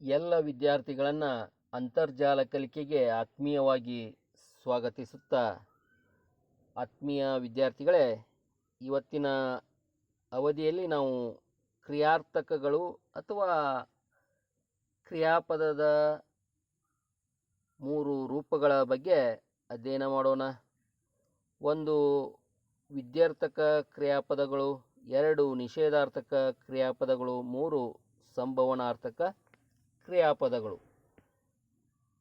ಎಲ್ಲ ವಿದ್ಯಾರ್ಥಿಗಳನ್ನು ಅಂತರ್ಜಾಲ ಕಲಿಕೆಗೆ ಆತ್ಮೀಯವಾಗಿ ಸ್ವಾಗತಿಸುತ್ತಾ, ಆತ್ಮೀಯ ವಿದ್ಯಾರ್ಥಿಗಳೇ, ಇವತ್ತಿನ ಅವಧಿಯಲ್ಲಿ ನಾವು ಕ್ರಿಯಾರ್ಥಕಗಳು ಅಥವಾ ಕ್ರಿಯಾಪದದ 3 ರೂಪಗಳ ಬಗ್ಗೆ ಅಧ್ಯಯನ ಮಾಡೋಣ. 1 ವಿದ್ಯಾರ್ಥಕ ಕ್ರಿಯಾಪದಗಳು, 2 ನಿಷೇಧಾರ್ಥಕ ಕ್ರಿಯಾಪದಗಳು, 3 ಸಂಭವನಾರ್ಥಕ ಕ್ರಿಯಾಪದಗಳು.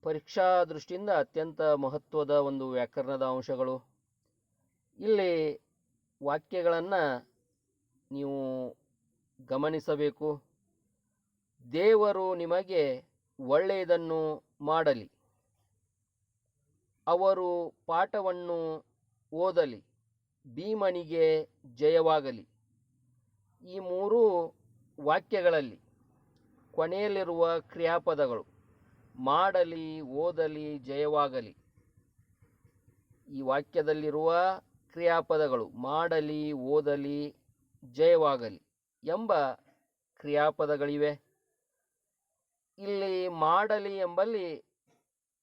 ಪರೀಕ್ಷಾ ದೃಷ್ಟಿಯಿಂದ ಅತ್ಯಂತ ಮಹತ್ವದ ಒಂದು ವ್ಯಾಕರಣದ ಅಂಶಗಳು. ಇಲ್ಲಿ ವಾಕ್ಯಗಳನ್ನು ನೀವು ಗಮನಿಸಬೇಕು. ದೇವರು ನಿಮಗೆ ಒಳ್ಳೆಯದನ್ನು ಮಾಡಲಿ, ಅವರು ಪಾಠವನ್ನು ಓದಲಿ, ಭೀಮನಿಗೆ ಜಯವಾಗಲಿ. ಈ 3 ವಾಕ್ಯಗಳಲ್ಲಿ ಕೊನೆಯಲ್ಲಿರುವ ಕ್ರಿಯಾಪದಗಳು ಮಾಡಲಿ, ಓದಲಿ, ಜಯವಾಗಲಿ. ಈ ವಾಕ್ಯದಲ್ಲಿರುವ ಕ್ರಿಯಾಪದಗಳು ಮಾಡಲಿ, ಓದಲಿ, ಜಯವಾಗಲಿ ಎಂಬ ಕ್ರಿಯಾಪದಗಳಿವೆ. ಇಲ್ಲಿ ಮಾಡಲಿ ಎಂಬಲ್ಲಿ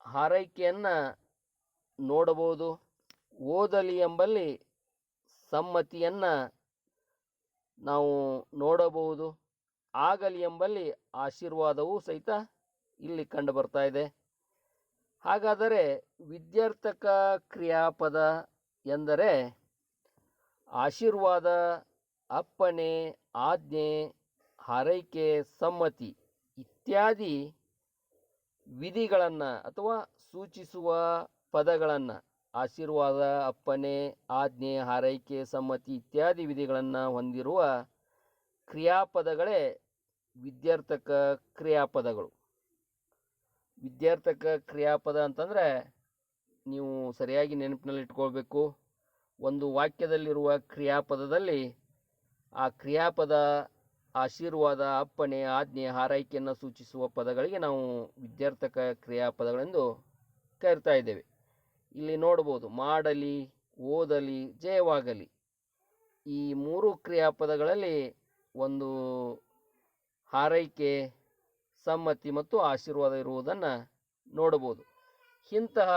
ಹಾರೈಕೆಯನ್ನು ನೋಡಬಹುದು. ಓದಲಿ ಎಂಬಲ್ಲಿ ಸಮ್ಮತಿಯನ್ನು ನಾವು ನೋಡಬಹುದು. ಆಗಲಿ ಎಂಬಲ್ಲಿ ಆಶೀರ್ವಾದವೂ ಸಹಿತ ಇಲ್ಲಿ ಕಂಡು ಬರ್ತಾ ಇದೆ. ಹಾಗಾದರೆ ವಿದ್ಯಾರ್ಥಕ ಕ್ರಿಯಾಪದ ಎಂದರೆ ಆಶೀರ್ವಾದ, ಅಪ್ಪಣೆ, ಆಜ್ಞೆ, ಹಾರೈಕೆ, ಸಮ್ಮತಿ ಇತ್ಯಾದಿ ವಿಧಿಗಳನ್ನು ಅಥವಾ ಸೂಚಿಸುವ ಪದಗಳನ್ನು, ಆಶೀರ್ವಾದ, ಅಪ್ಪಣೆ, ಆಜ್ಞೆ, ಹಾರೈಕೆ, ಸಮ್ಮತಿ ಇತ್ಯಾದಿ ವಿಧಿಗಳನ್ನು ಹೊಂದಿರುವ ಕ್ರಿಯಾಪದಗಳೇ ವಿದ್ಯಾರ್ಥಕ ಕ್ರಿಯಾಪದಗಳು. ವಿದ್ಯಾರ್ಥಕ ಕ್ರಿಯಾಪದ ಅಂತಂದರೆ ನೀವು ಸರಿಯಾಗಿ ನೆನಪಿನಲ್ಲಿಟ್ಕೊಳ್ಬೇಕು. ಒಂದು ವಾಕ್ಯದಲ್ಲಿರುವ ಕ್ರಿಯಾಪದದಲ್ಲಿ ಆ ಕ್ರಿಯಾಪದ ಆಶೀರ್ವಾದ, ಅಪ್ಪಣೆ, ಆಜ್ಞೆ, ಹಾರೈಕೆಯನ್ನು ಸೂಚಿಸುವ ಪದಗಳಿಗೆ ನಾವು ವಿದ್ಯಾರ್ಥಕ ಕ್ರಿಯಾಪದಗಳೆಂದು ಕರಿತಾ ಇದ್ದೇವೆ. ಇಲ್ಲಿ ನೋಡ್ಬೋದು, ಮಾಡಲಿ, ಓದಲಿ, ಜಯವಾಗಲಿ. ಈ 3 ಕ್ರಿಯಾಪದಗಳಲ್ಲಿ ಒಂದು ಹಾರೈಕೆ, ಸಮ್ಮತಿ ಮತ್ತು ಆಶೀರ್ವಾದ ಇರುವುದನ್ನು ನೋಡಬಹುದು. ಇಂತಹ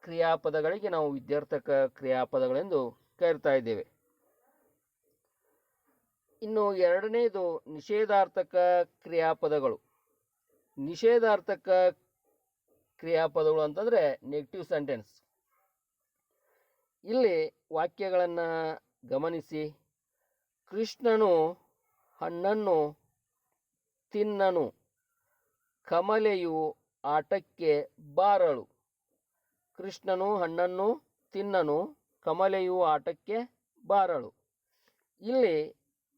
ಕ್ರಿಯಾಪದಗಳಿಗೆ ನಾವು ವಿದ್ಯಾರ್ಥಕ ಕ್ರಿಯಾಪದಗಳೆಂದು ಕರಿತಾ ಇದ್ದೇವೆ. ಇನ್ನು 2ನೇದು ನಿಷೇಧಾರ್ಥಕ ಕ್ರಿಯಾಪದಗಳು. ನಿಷೇಧಾರ್ಥಕ ಕ್ರಿಯಾಪದಗಳು ಅಂತಂದರೆ ನೆಗೆಟಿವ್ ಸೆಂಟೆನ್ಸ್. ಇಲ್ಲಿ ವಾಕ್ಯಗಳನ್ನು ಗಮನಿಸಿ. ಕೃಷ್ಣನು ಹಣ್ಣನ್ನು ತಿನ್ನನು, ಕಮಲೆಯು ಆಟಕ್ಕೆ ಬಾರಳು. ಕೃಷ್ಣನು ಹಣ್ಣನ್ನು ತಿನ್ನನು, ಕಮಲೆಯು ಆಟಕ್ಕೆ ಬಾರಳು. ಇಲ್ಲಿ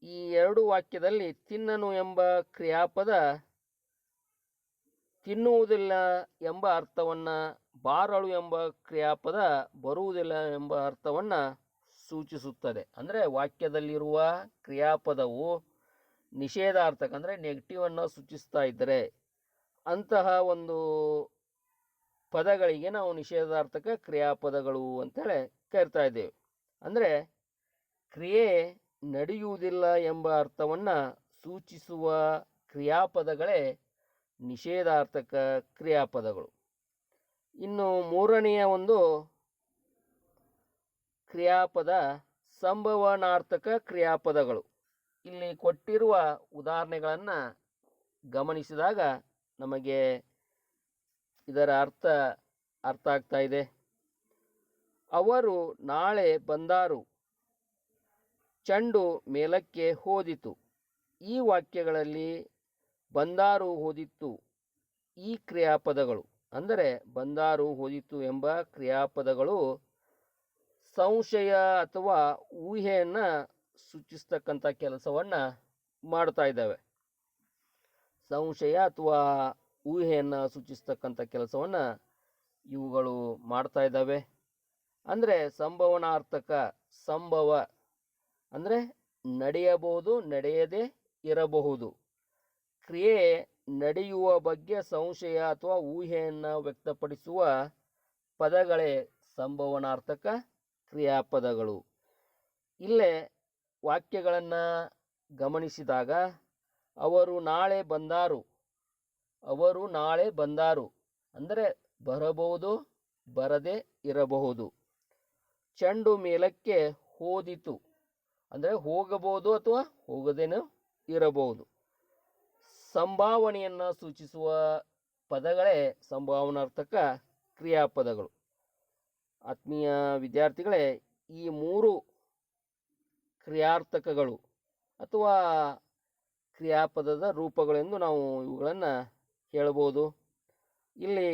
ಈ 2 ವಾಕ್ಯದಲ್ಲಿ ತಿನ್ನನು ಎಂಬ ಕ್ರಿಯಾಪದ ತಿನ್ನುವುದಿಲ್ಲ ಎಂಬ ಅರ್ಥವನ್ನು, ಬಾರಳು ಎಂಬ ಕ್ರಿಯಾಪದ ಬರುವುದಿಲ್ಲ ಎಂಬ ಅರ್ಥವನ್ನು ಸೂಚಿಸುತ್ತದೆ. ಅಂದರೆ ವಾಕ್ಯದಲ್ಲಿರುವ ಕ್ರಿಯಾಪದವು ನಿಷೇಧಾರ್ಥಕ ಅಂದರೆ ನೆಗೆಟಿವನ್ನು ಸೂಚಿಸ್ತಾ ಇದ್ದರೆ ಅಂತಹ ಒಂದು ಪದಗಳಿಗೆ ನಾವು ನಿಷೇಧಾರ್ಥಕ ಕ್ರಿಯಾಪದಗಳು ಅಂತೇಳಿ ಕರಿತಾ ಇದ್ದೇವೆ. ಅಂದರೆ ಕ್ರಿಯೆ ನಡೆಯುವುದಿಲ್ಲ ಎಂಬ ಅರ್ಥವನ್ನು ಸೂಚಿಸುವ ಕ್ರಿಯಾಪದಗಳೇ ನಿಷೇಧಾರ್ಥಕ ಕ್ರಿಯಾಪದಗಳು. ಇನ್ನು 3ನೆಯ ಒಂದು ಕ್ರಿಯಾಪದ ಸಂಭವನಾರ್ಥಕ ಕ್ರಿಯಾಪದಗಳು. ಇಲ್ಲಿ ಕೊಟ್ಟಿರುವ ಉದಾಹರಣೆಗಳನ್ನು ಗಮನಿಸಿದಾಗ ನಮಗೆ ಇದರ ಅರ್ಥ ಆಗ್ತಾ ಇದೆ. ಅವರು ನಾಳೆ ಬಂದಾರು, ಚೆಂಡು ಮೇಲಕ್ಕೆ ಹೋದಿತು. ಈ ವಾಕ್ಯಗಳಲ್ಲಿ ಬಂದಾರು, ಹೋದಿತ್ತು ಈ ಕ್ರಿಯಾಪದಗಳು ಅಂದರೆ ಬಂದಾರು, ಹೋದಿತು ಎಂಬ ಕ್ರಿಯಾಪದಗಳು ಸಂಶಯ ಅಥವಾ ಊಹೆಯನ್ನು ಸೂಚಿಸ್ತಕ್ಕಂಥ ಕೆಲಸವನ್ನು ಮಾಡ್ತಾ ಇದ್ದಾವೆ. ಸಂಶಯ ಅಥವಾ ಊಹೆಯನ್ನು ಸೂಚಿಸ್ತಕ್ಕಂಥ ಕೆಲಸವನ್ನು ಇವುಗಳು ಮಾಡ್ತಾ ಇದ್ದಾವೆ. ಅಂದರೆ ಸಂಭವನಾರ್ಥಕ, ಸಂಭವ ಅಂದರೆ ನಡೆಯಬಹುದು, ನಡೆಯದೇ ಇರಬಹುದು. ಕ್ರಿಯೆ ನಡೆಯುವ ಬಗ್ಗೆ ಸಂಶಯ ಅಥವಾ ಊಹೆಯನ್ನು ವ್ಯಕ್ತಪಡಿಸುವ ಪದಗಳೇ ಸಂಭವನಾರ್ಥಕ ಕ್ರಿಯಾಪದಗಳು. ಇಲ್ಲೇ ವಾಕ್ಯಗಳನ್ನು ಗಮನಿಸಿದಾಗ ಅವರು ನಾಳೆ ಬಂದಾರು, ಅವರು ನಾಳೆ ಬಂದಾರು ಅಂದರೆ ಬರಬಹುದು, ಬರದೇ ಇರಬಹುದು. ಚೆಂಡು ಮೇಲಕ್ಕೆ ಹೋದಿತು ಅಂದರೆ ಹೋಗಬಹುದು ಅಥವಾ ಹೋಗದೇನೂ ಇರಬಹುದು. ಸಂಭಾವನೆಯನ್ನು ಸೂಚಿಸುವ ಪದಗಳೇ ಸಂಭಾವನಾರ್ಥಕ ಕ್ರಿಯಾಪದಗಳು. ಆತ್ಮೀಯ ವಿದ್ಯಾರ್ಥಿಗಳೇ, ಈ ಮೂರು ಕ್ರಿಯಾರ್ಥಕಗಳು ಅಥವಾ ಕ್ರಿಯಾಪದದ ರೂಪಗಳೆಂದು ನಾವು ಇವುಗಳನ್ನು ಹೇಳಬಹುದು. ಇಲ್ಲಿ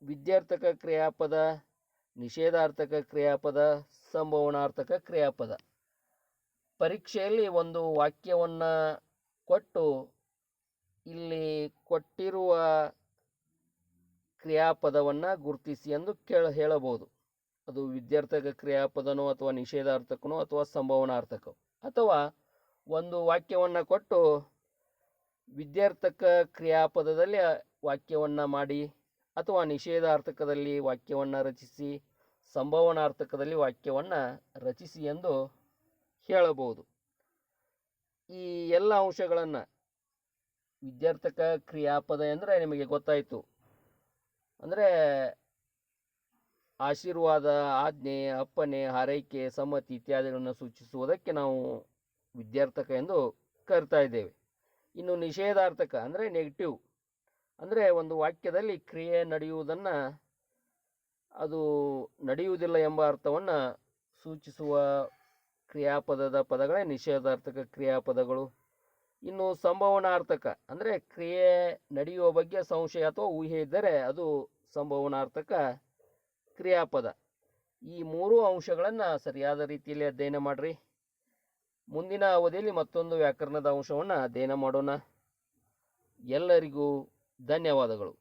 ವಿದ್ಯಾರ್ಥಕ ಕ್ರಿಯಾಪದ, ನಿಷೇಧಾರ್ಥಕ ಕ್ರಿಯಾಪದ, ಸಂಭಾವನಾರ್ಥಕ ಕ್ರಿಯಾಪದ. ಪರೀಕ್ಷೆಯಲ್ಲಿ ಒಂದು ವಾಕ್ಯವನ್ನು ಕೊಟ್ಟು ಇಲ್ಲಿ ಕೊಟ್ಟಿರುವ ಕ್ರಿಯಾಪದವನ್ನು ಗುರುತಿಸಿ ಎಂದು ಹೇಳಬಹುದು. ಅದು ವಿದ್ಯಾರ್ಥಕ ಕ್ರಿಯಾಪದನೋ ಅಥವಾ ನಿಷೇಧಾರ್ಥಕನೋ ಅಥವಾ ಸಂಭಾವನಾರ್ಥಕ. ಅಥವಾ ಒಂದು ವಾಕ್ಯವನ್ನು ಕೊಟ್ಟು ವಿದ್ಯಾರ್ಥಕ ಕ್ರಿಯಾಪದದಲ್ಲಿ ವಾಕ್ಯವನ್ನು ಮಾಡಿ ಅಥವಾ ನಿಷೇಧಾರ್ಥಕದಲ್ಲಿ ವಾಕ್ಯವನ್ನು ರಚಿಸಿ ಸಂಭಾವನಾರ್ಥಕದಲ್ಲಿ ವಾಕ್ಯವನ್ನು ರಚಿಸಿ ಎಂದು ಹೇಳಬಹುದು. ಈ ಎಲ್ಲ ಅಂಶಗಳನ್ನು ವಿದ್ಯಾರ್ಥಕ ಕ್ರಿಯಾಪದ ಅಂದರೆ ನಿಮಗೆ ಗೊತ್ತಾಯಿತು. ಅಂದರೆ ಆಶೀರ್ವಾದ, ಆಜ್ಞೆ, ಅಪ್ಪನೆ, ಹಾರೈಕೆ, ಸಮ್ಮತಿ ಇತ್ಯಾದಿಗಳನ್ನು ಸೂಚಿಸುವುದಕ್ಕೆ ನಾವು ವಿದ್ಯಾರ್ಥಕ ಎಂದು ಕರಿತಾ ಇದ್ದೇವೆ. ಇನ್ನು ನಿಷೇಧಾರ್ಥಕ ಅಂದರೆ ನೆಗೆಟಿವ್, ಅಂದರೆ ಒಂದು ವಾಕ್ಯದಲ್ಲಿ ಕ್ರಿಯೆ ನಡೆಯುವುದನ್ನು ಅದು ನಡೆಯುವುದಿಲ್ಲ ಎಂಬ ಅರ್ಥವನ್ನು ಸೂಚಿಸುವ ಕ್ರಿಯಾಪದದ ಪದಗಳೇ ನಿಷೇಧಾರ್ಥಕ ಕ್ರಿಯಾಪದಗಳು. ಇನ್ನು ಸಂಭಾವನಾರ್ಥಕ ಅಂದರೆ ಕ್ರಿಯೆ ನಡೆಯುವ ಬಗ್ಗೆ ಸಂಶಯ ಅಥವಾ ಊಹೆ ಇದ್ದರೆ ಅದು ಸಂಭಾವನಾರ್ಥಕ ಕ್ರಿಯಾಪದ. ಈ ಮೂರು ಅಂಶಗಳನ್ನು ಸರಿಯಾದ ರೀತಿಯಲ್ಲಿ ಅಧ್ಯಯನ ಮಾಡಿರಿ. ಮುಂದಿನ ಅವಧಿಯಲ್ಲಿ ಮತ್ತೊಂದು ವ್ಯಾಕರಣದ ಅಂಶವನ್ನು ಅಧ್ಯಯನ ಮಾಡೋಣ. ಎಲ್ಲರಿಗೂ ಧನ್ಯವಾದಗಳು.